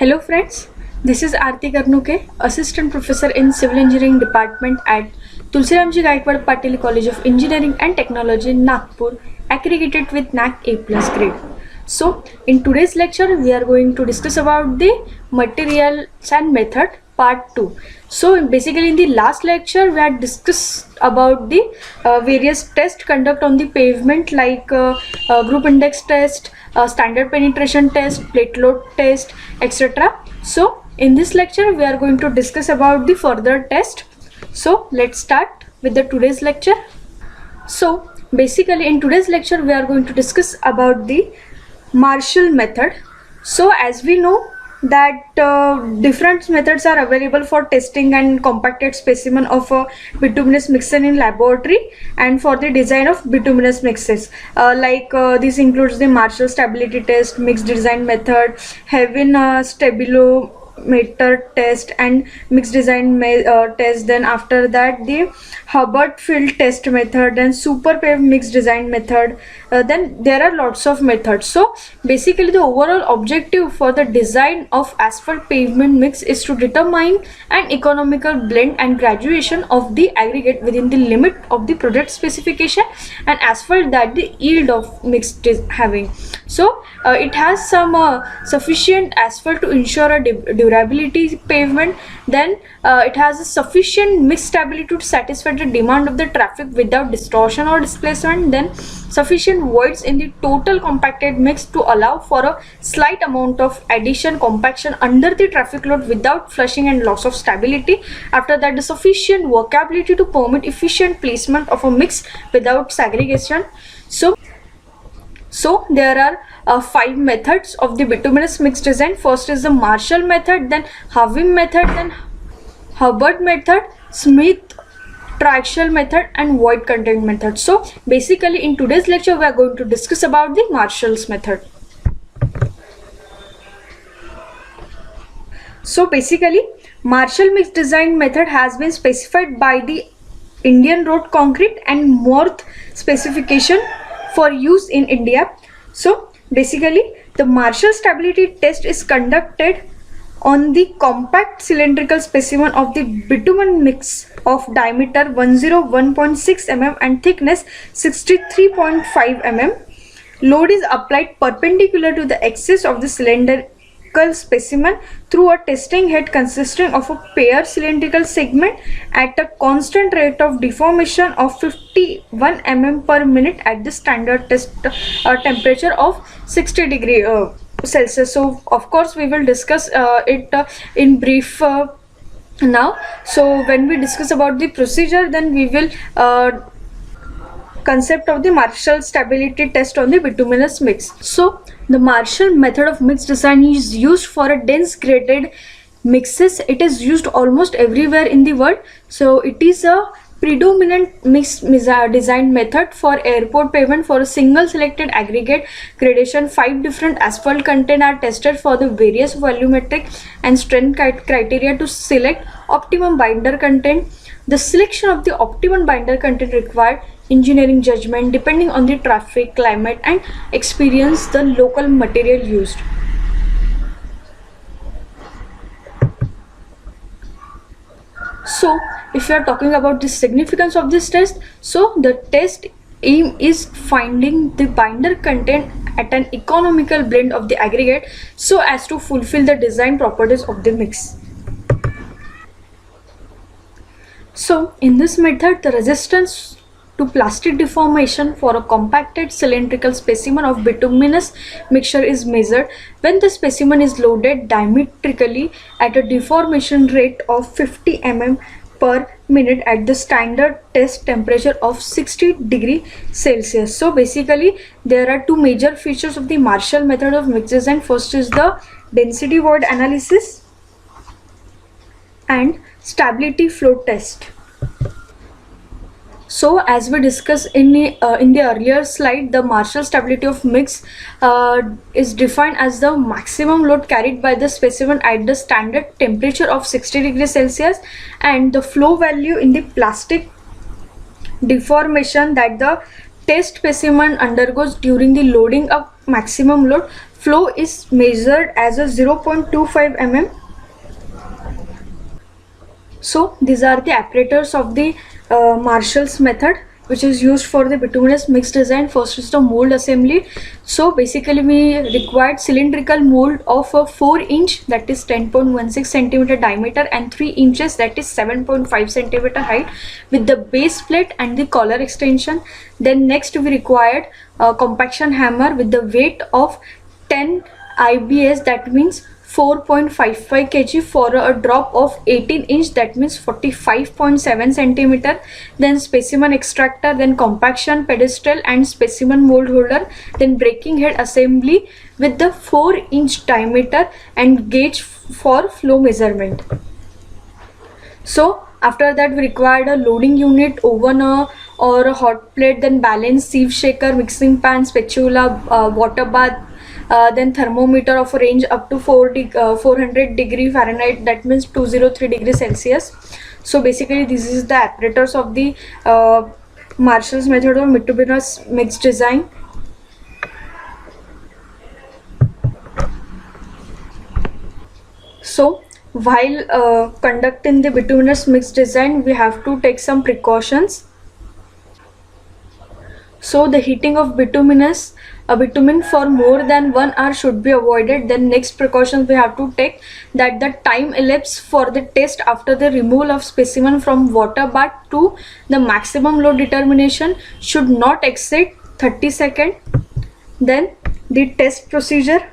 Hello friends, this is Aarti Karnuke, Assistant Professor in Civil Engineering Department at Tulsiramji Gaikwad Patil College of Engineering and Technology, Nagpur, accredited with NAC A+ grade. So, in today's lecture, we are going to discuss about the materials and method part 2. So, basically in the last lecture, we had discussed about the various tests conduct on the pavement like group index test, standard penetration test, plate load test, etc. So, in this lecture, we are going to discuss about the further test. So, let's start with the today's lecture. So, basically in today's lecture, we are going to discuss about the Marshall method. So as we know that different methods are available for testing and compacted specimen of bituminous mixture in laboratory and for the design of bituminous mixes. This includes the Marshall stability test, mixed design method, Hevin stabilometer test and mixed design test. Then after that the Hubbard field test method and super pave mixed design method. Then there are lots of methods. So basically the overall objective for the design of asphalt pavement mix is to determine an economical blend and graduation of the aggregate within the limit of the product specification and asphalt that the yield of mix is having. So it has some sufficient asphalt to ensure a durability pavement. Then it has a sufficient mix stability to satisfy the demand of the traffic without distortion or displacement. Then sufficient voids in the total compacted mix to allow for a slight amount of addition compaction under the traffic load without flushing and loss of stability. After that, the sufficient workability to permit efficient placement of a mix without segregation. So there are 5 methods of the bituminous mix design. First is the Marshall method, then Hevin method, then Hubbard method, Smith triaxial method and void contained method. So basically in today's lecture we are going to discuss about the Marshall's method. So basically Marshall mix design method has been specified by the Indian Road Concrete and Morth specification for use in India. So basically the Marshall stability test is conducted on the compact cylindrical specimen of the bitumen mix of diameter 101.6 mm and thickness 63.5 mm. Load is applied perpendicular to the axis of the cylindrical specimen through a testing head consisting of a pair cylindrical segment at a constant rate of deformation of 51 mm per minute at the standard test temperature of 60 degree Celsius. So of course we will discuss it in brief now. So when we discuss about the procedure, then we will concept of the Marshall stability test on the bituminous mix. So the Marshall method of mix design is used for a dense graded mixes. It is used almost everywhere in the world. So it is a predominant mix design method for airport pavement. For a single selected aggregate gradation, 5 different asphalt content are tested for the various volumetric and strength criteria to select optimum binder content. The selection of the optimum binder content required engineering judgment depending on the traffic, climate and experience the local material used. So if you are talking about the significance of this test, so the test aim is finding the binder content at an economical blend of the aggregate so as to fulfill the design properties of the mix. So in this method, the resistance to plastic deformation for a compacted cylindrical specimen of bituminous mixture is measured when the specimen is loaded diametrically at a deformation rate of 50 mm per minute at the standard test temperature of 60 degree Celsius. So basically there are 2 major features of the Marshall method of mix design. First is the density void analysis and stability flow test. So as we discussed in the earlier slide, the Marshall stability of mix is defined as the maximum load carried by the specimen at the standard temperature of 60 degrees Celsius and the flow value in the plastic deformation that the test specimen undergoes during the loading up maximum load flow is measured as a 0.25 mm. So these are the apparatus of the Marshall's method, which is used for the bituminous mix design. First is the mold assembly. So basically we required cylindrical mold of a 4-inch, that is 10.16 centimeter diameter, and 3 inches, that is 7.5 centimeter height, with the base plate and the collar extension. Then next we required a compaction hammer with the weight of 10 IBS, that means 4.55 kg, for a drop of 18-inch, that means 45.7 centimeter. Then specimen extractor, then compaction pedestal and specimen mold holder, then breaking head assembly with the 4-inch diameter and gauge for flow measurement. So after that we required a loading unit, oven or a hot plate, then balance, sieve shaker, mixing pan, spatula, water bath, then thermometer of a range up to 400 degree Fahrenheit, that means 203 degrees Celsius. So basically this is the apparatus of the Marshall's method of bituminous mix design. So while conducting the bituminous mix design, we have to take some precautions. So the heating of bitumen for more than 1 hour should be avoided. Then next precautions we have to take, that the time elapsed for the test after the removal of specimen from water bath to the maximum load determination should not exceed 30 seconds. Then the test procedure.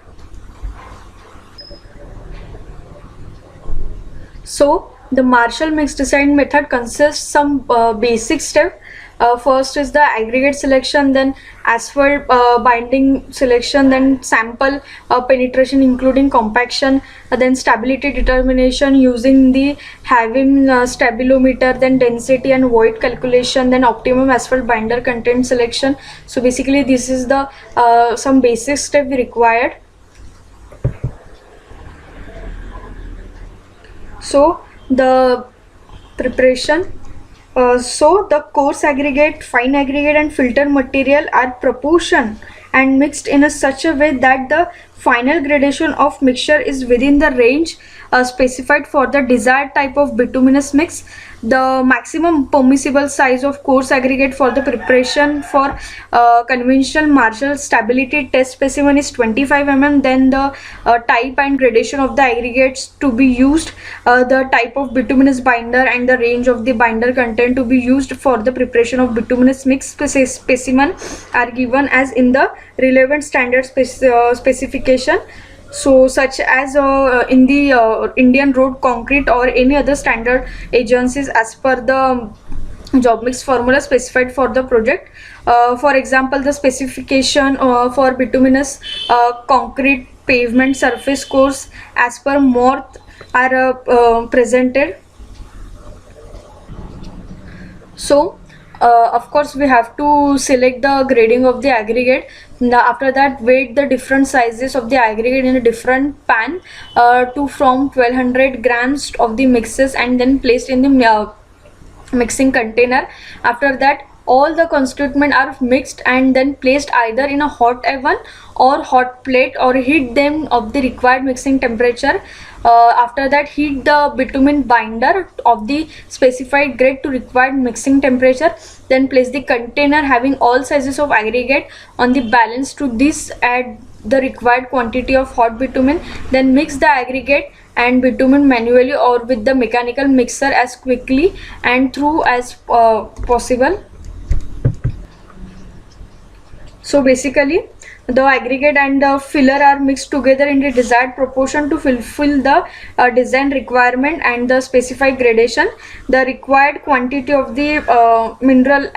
So the Marshall mix design method consists some basic steps. First is the aggregate selection, then asphalt binding selection, then sample penetration including compaction, then stability determination using the having stabilometer, then density and void calculation, then optimum asphalt binder content selection. So basically this is the some basic step we required. So the preparation. So the coarse aggregate, fine aggregate and filter material are proportioned and mixed in such a way that the final gradation of mixture is within the range specified for the desired type of bituminous mix. The maximum permissible size of coarse aggregate for the preparation for conventional Marshall stability test specimen is 25 mm. Then the type and gradation of the aggregates to be used, the type of bituminous binder and the range of the binder content to be used for the preparation of bituminous mix specimen are given as in the relevant standard specification. So such as in the Indian Road Concrete or any other standard agencies as per the job mix formula specified for the project. For example, the specification for bituminous concrete pavement surface course as per MORTH are presented. So of course we have to select the grading of the aggregate. Now after that, weight the different sizes of the aggregate in a different pan to from 1200 grams of the mixes and then placed in the mixing container. After that, all the constituent are mixed and then placed either in a hot oven or hot plate or heat them of the required mixing temperature. After that, heat the bitumen binder of the specified grade to required mixing temperature. Then place the container having all sizes of aggregate on the balance. To this add the required quantity of hot bitumen. Then mix the aggregate and bitumen manually or with the mechanical mixer as quickly and through as possible. So basically the aggregate and the filler are mixed together in the desired proportion to fulfill the design requirement and the specified gradation. The required quantity of the mineral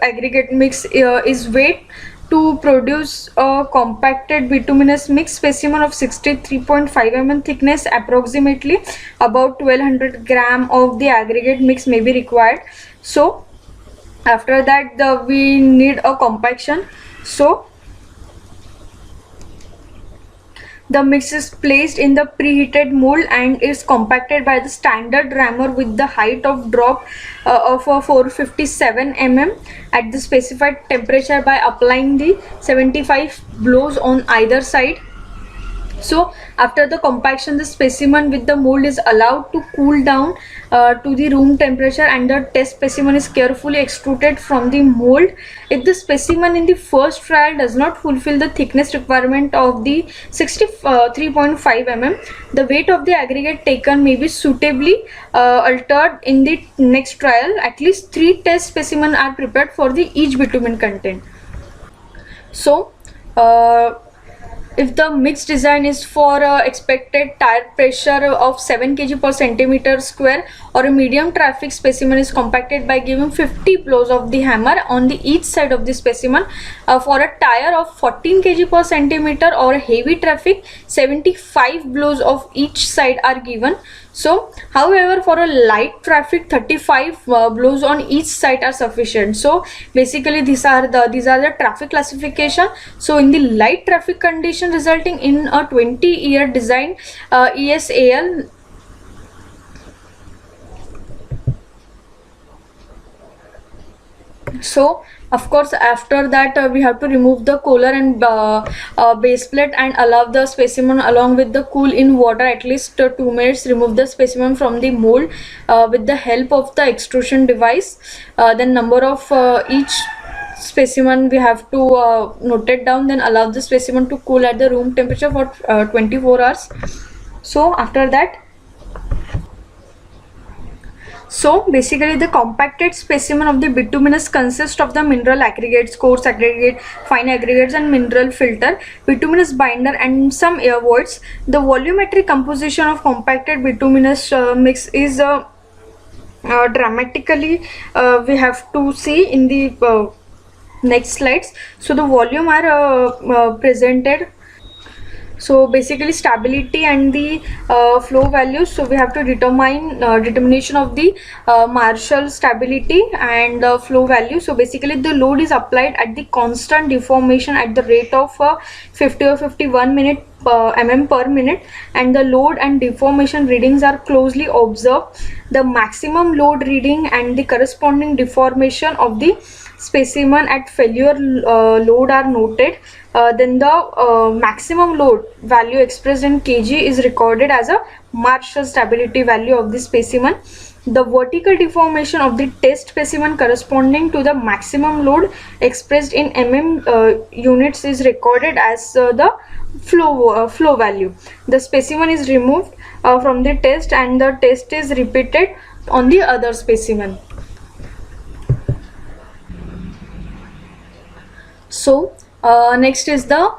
aggregate mix is weighed to produce a compacted bituminous mix specimen of 63.5 mm thickness. Approximately about 1200 gram of the aggregate mix may be required. So after that we need a compaction. So the mix is placed in the preheated mold and is compacted by the standard rammer with the height of drop of 457 mm at the specified temperature by applying the 75 blows on either side. So after the compaction, the specimen with the mold is allowed to cool down to the room temperature, and the test specimen is carefully extruded from the mold. If the specimen in the first trial does not fulfill the thickness requirement of the 63.5 mm, the weight of the aggregate taken may be suitably altered in the next trial. At least 3 test specimens are prepared for the each bitumen content. So if the mixed design is for expected tire pressure of 7 kg per centimeter square, or a medium traffic specimen is compacted by giving 50 blows of the hammer on the each side of the specimen. For a tire of 14 kg per centimeter or a heavy traffic, 75 blows of each side are given. So however, for a light traffic, 35 blows on each side are sufficient. So basically these are the traffic classification. So in the light traffic condition resulting in a 20-year design, ESAL so of course after that we have to remove the collar and base plate and allow the specimen along with the cool in water at least 2 minutes. Remove the specimen from the mold with the help of the extrusion device. Then number of each specimen we have to note it down, then allow the specimen to cool at the room temperature for 24 hours. So after that, so basically the compacted specimen of the bituminous consists of the mineral aggregates, coarse aggregate, fine aggregates and mineral filter, bituminous binder and some air voids. The volumetric composition of compacted bituminous mix is dramatically we have to see in the next slides. So the volume are presented. So basically stability and the flow values. So we have to determine determination of the Marshall stability and flow value. So basically the load is applied at the constant deformation at the rate of 50 or 51 minute mm per minute, and the load and deformation readings are closely observed. The maximum load reading and the corresponding deformation of the specimen at failure load are noted. Then the maximum load value expressed in kg is recorded as a Marshall stability value of the specimen. The vertical deformation of the test specimen corresponding to the maximum load expressed in mm units is recorded as the flow value. The specimen is removed from the test and the test is repeated on the other specimen. So next is the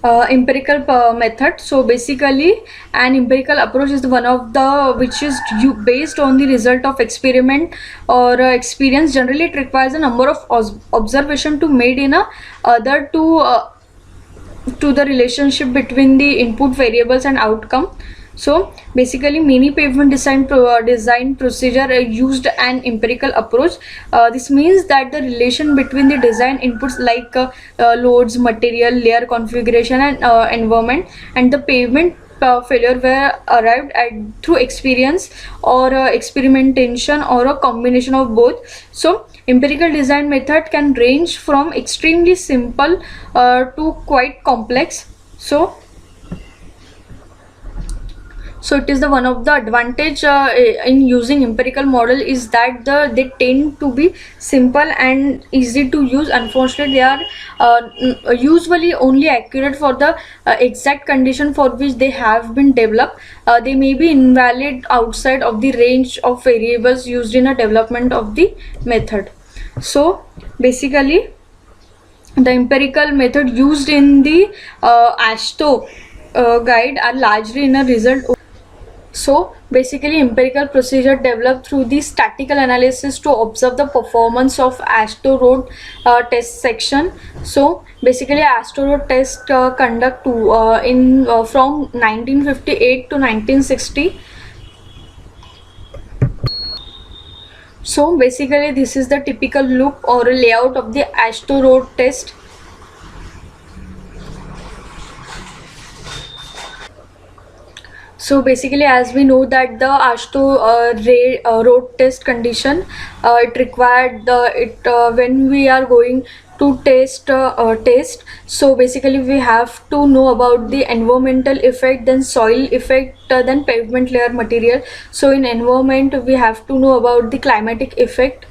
empirical method. So basically an empirical approach is one of the which is based on the result of experiment or experience. Generally it requires a number of observation to made in a other to the relationship between the input variables and outcome. So basically many pavement design procedure used an empirical approach. This means that the relation between the design inputs like loads, material, layer configuration and environment and the pavement failure were arrived at through experience or experimentation or a combination of both. So empirical design method can range from extremely simple to quite complex. So it is the one of the advantage in using empirical model is that they tend to be simple and easy to use. Unfortunately they are usually only accurate for the exact condition for which they have been developed. They may be invalid outside of the range of variables used in a development of the method. So basically the empirical method used in the AASHTO guide are largely in a result. So basically empirical procedure developed through the statistical analysis to observe the performance of AASHTO road test section. So basically AASHTO road test conduct from 1958 to 1960. So basically this is the typical loop or a layout of the AASHTO road test. So basically, as we know that the AASHTO road test condition, it required the it when we are going to test. So basically, we have to know about the environmental effect, then soil effect, then pavement layer material. So in environment, we have to know about the climatic effect.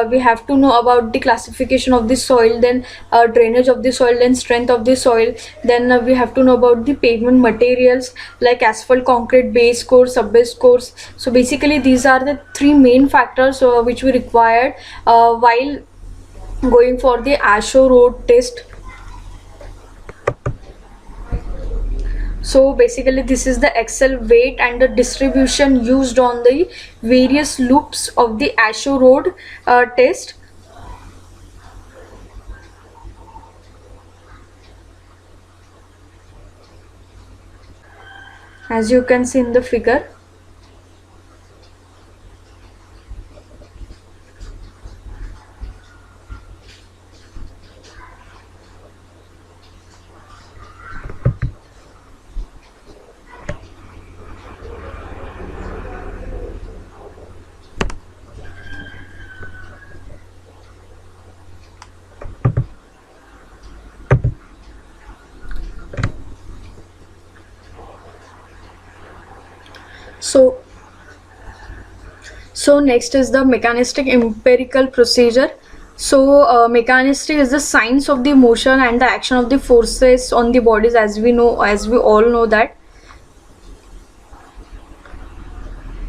We have to know about the classification of the soil, then drainage of the soil, then strength of the soil. Then we have to know about the pavement materials like asphalt, concrete, base course, sub base course. So basically these are the three main factors which we required while going for the AASHTO road test. So basically this is the axle weight and the distribution used on the various loops of the AASHTO road test. As you can see in the figure. So next is the mechanistic empirical procedure. So mechanistic is the science of the motion and the action of the forces on the bodies, as we know, as we all know that.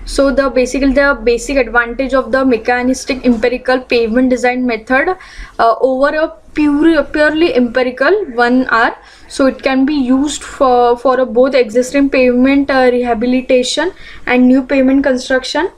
So the basic advantage of the mechanistic empirical pavement design method over a purely empirical one are, so it can be used for a both existing pavement rehabilitation and new pavement construction.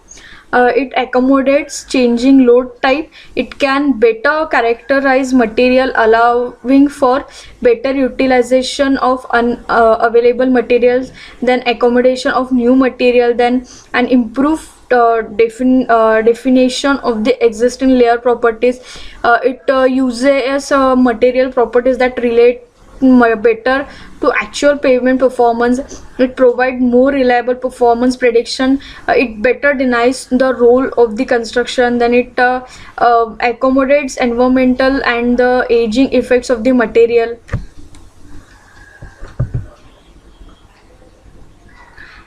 It accommodates changing load type. It can better characterize material, allowing for better utilization of available materials, then accommodation of new material, then an improved definition of the existing layer properties. It uses material properties that relate better to actual pavement performance. It provides more reliable performance prediction. It better denies the role of the construction. Then it accommodates environmental and the aging effects of the material.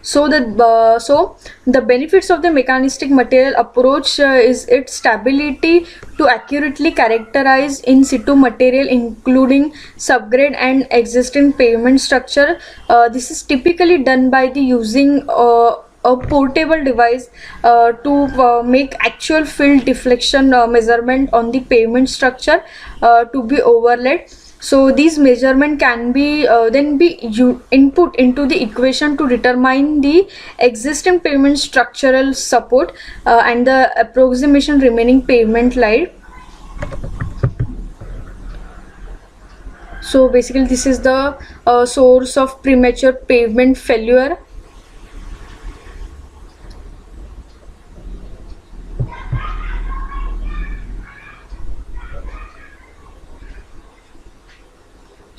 So the benefits of the mechanistic material approach is its stability to accurately characterize in situ material, including subgrade and existing pavement structure. This is typically done by the using a portable device to make actual field deflection measurement on the pavement structure to be overlaid. So these measurement can be then be input into the equation to determine the existing pavement structural support and the approximation remaining pavement life. So basically this is the source of premature pavement failure.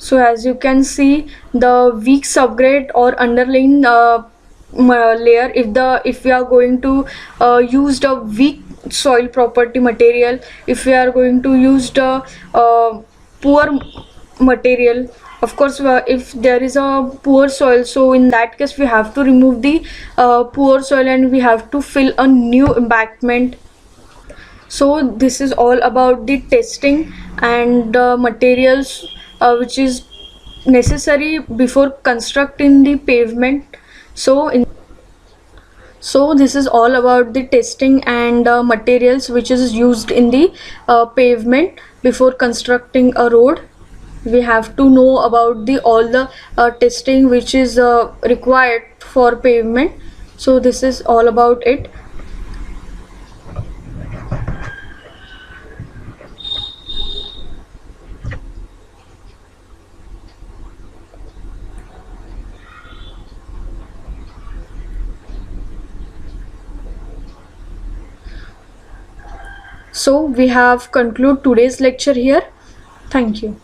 So as you can see, the weak subgrade or underlying layer, if we are going to use the weak soil property material, if we are going to use the poor material, of course if there is a poor soil, so in that case we have to remove the poor soil and we have to fill a new embankment. So this is all about the testing and materials which is necessary before constructing the pavement. So this is all about the testing and materials which is used in the pavement before constructing a road. We have to know about the all the testing which is required for pavement. So this is all about it. So we have concluded today's lecture here. Thank you.